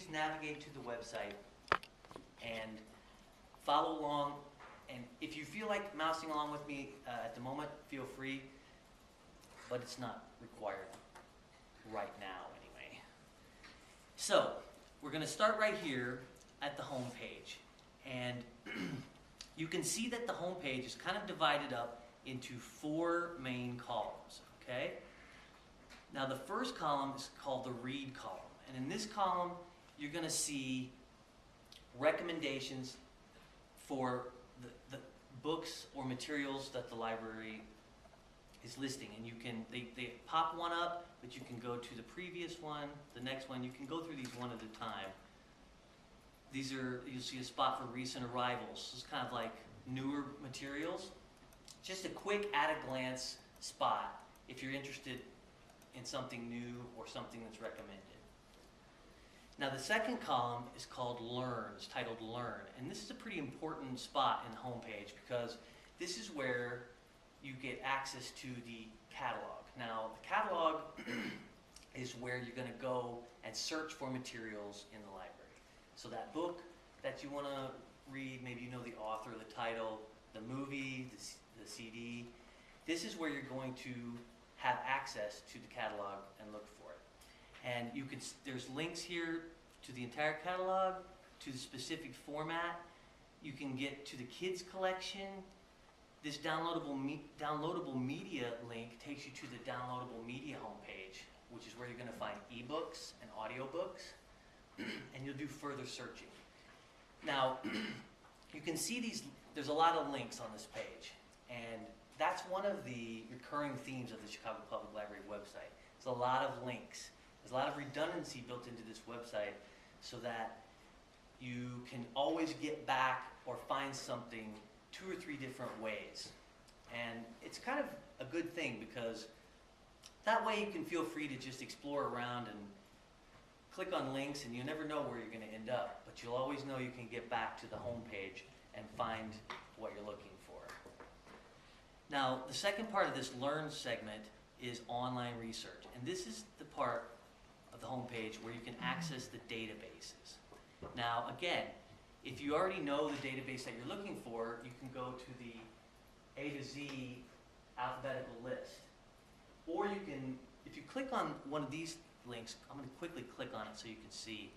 please navigate to the website and follow along. And if you feel like mousing along with me at the moment, feel free, but it's not required right now anyway. So we're going to start right here at the home page. And you can see that the home page is kind of divided up into 4 main columns, okay? Now the first column is called the read column. And in this column, you're going to see recommendations for the books or materials that the library is listing. And you can, they pop one up, but you can go to the previous one, the next one. You can go through these one at a time. These are, you'll see a spot for recent arrivals. It's kind of like newer materials. Just a quick at-a-glance spot if you're interested in something new or something that's recommended. Now the second column is called Learn. It's titled Learn. And this is a pretty important spot in the homepage because this is where you get access to the catalog. Now the catalog is where you're going to go and search for materials in the library. So that book that you want to read, maybe you know the author, the title, the movie, the CD. This is where you're going to have access to the catalog and look for it. And you can, there's links here to the entire catalog, to the specific format. You can get to the kids collection. This downloadable media link takes you to the downloadable media homepage, which is where you're going to find ebooks and audiobooks, and you'll do further searching. Now, you can see these, there's a lot of links on this page, and that's one of the recurring themes of the Chicago Public Library website. There's a lot of links. There's a lot of redundancy built into this website so that you can always get back or find something 2 or 3 different ways. And it's kind of a good thing because that way you can feel free to just explore around and click on links, and you never know where you're going to end up, but you'll always know you can get back to the home page and find what you're looking for. Now, the second part of this Learn segment is online research, and this is the part of the home page where you can access the databases. Now, again, if you already know the database that you're looking for, you can go to the A to Z alphabetical list. Or you can, if you click on one of these links, I'm going to quickly click on it so you can see.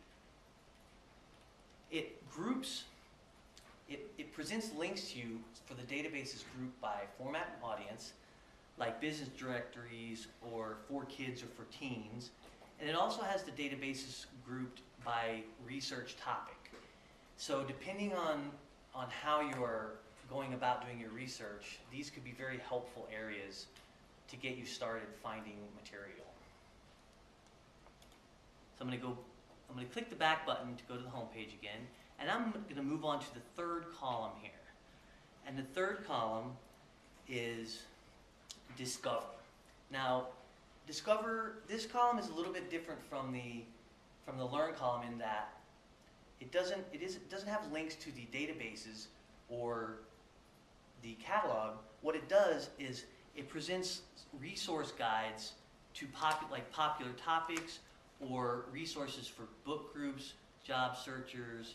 It groups, it presents links to you for the databases grouped by format and audience, like business directories or for kids or for teens. And it also has the databases grouped by research topic. So depending on how you're going about doing your research, these could be very helpful areas to get you started finding material. So I'm going to click the back button to go to the home page again, and I'm going to move on to the third column here. And the third column is Discover. Now, Discover, this column is a little bit different from the Learn column in that it doesn't have links to the databases or the catalog. What it does is it presents resource guides to popular topics or resources for book groups, job searchers,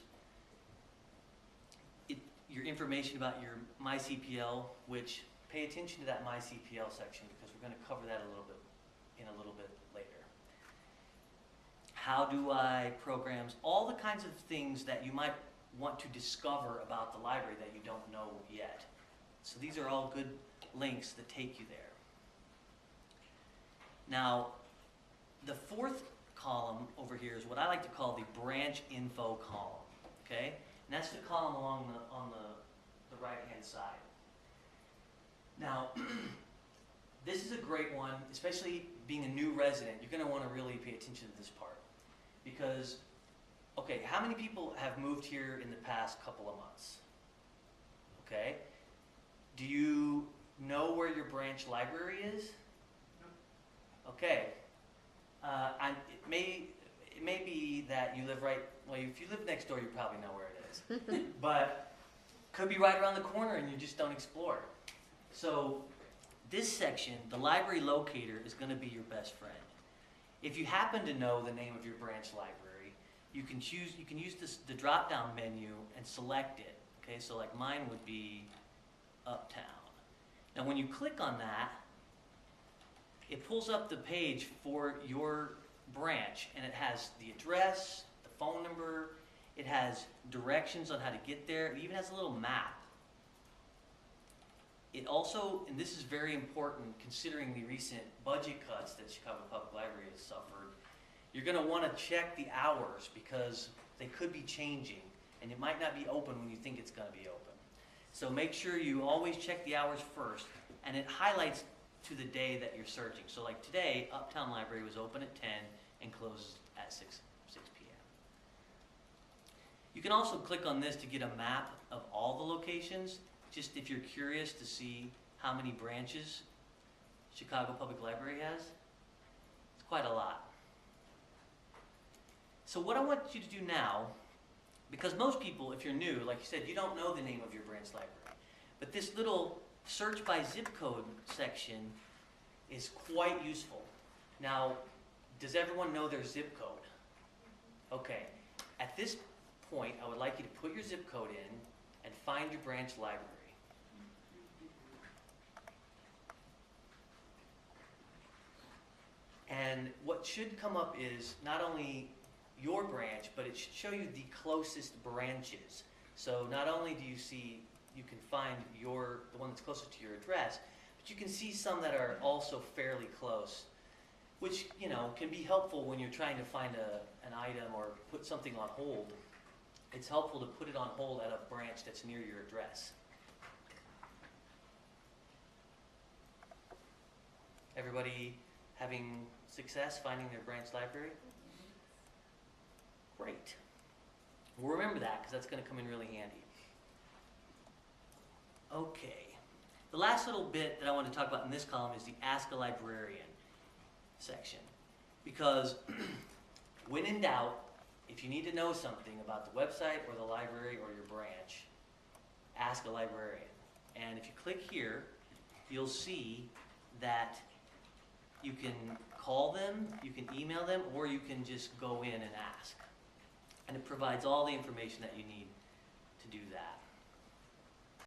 your information about your MyCPL, which pay attention to that MyCPL section because we're going to cover that in a little bit later. How do I programs, all the kinds of things that you might want to discover about the library that you don't know yet. So these are all good links that take you there. Now, the fourth column over here is what I like to call the branch info column. Okay? And that's the column on the right-hand side. Now, this is a great one, especially being a new resident. You're going to want to really pay attention to this part. Because, okay, how many people have moved here in the past couple of months? Okay? Do you know where your branch library is? Okay. It may be that you live right, well, if you live next door, you probably know where it is. But could be right around the corner and you just don't explore. So this section, the library locator, is going to be your best friend. If you happen to know the name of your branch library, you can use the drop down menu and select it. Okay, so like mine would be Uptown. Now when you click on that, it pulls up the page for your branch, and it has the address, the phone number, it has directions on how to get there, it even has a little map. It also, and this is very important considering the recent budget cuts that Chicago Public Library has suffered, you're going to want to check the hours because they could be changing and it might not be open when you think it's going to be open. So make sure you always check the hours first, and it highlights to the day that you're searching. So like today, Uptown Library was open at 10 and closes at 6 p.m. You can also click on this to get a map of all the locations, just if you're curious to see how many branches Chicago Public Library has. It's quite a lot. So what I want you to do now, because most people, if you're new, like you said, you don't know the name of your branch library. But this little search by zip code section is quite useful. Now, does everyone know their zip code? Okay. At this point, I would like you to put your zip code in and find your branch library. And what should come up is not only your branch, but it should show you the closest branches. So not only do you see, you can find the one that's closest to your address, but you can see some that are also fairly close, which, you know, can be helpful when you're trying to find an item or put something on hold. It's helpful to put it on hold at a branch that's near your address. Everybody having success finding their branch library? Great. We'll remember that because that's going to come in really handy. Okay. The last little bit that I want to talk about in this column is the Ask a Librarian section. Because when in doubt, if you need to know something about the website or the library or your branch, ask a librarian. And if you click here, you'll see that you can call them, you can email them, or you can just go in and ask. And it provides all the information that you need to do that.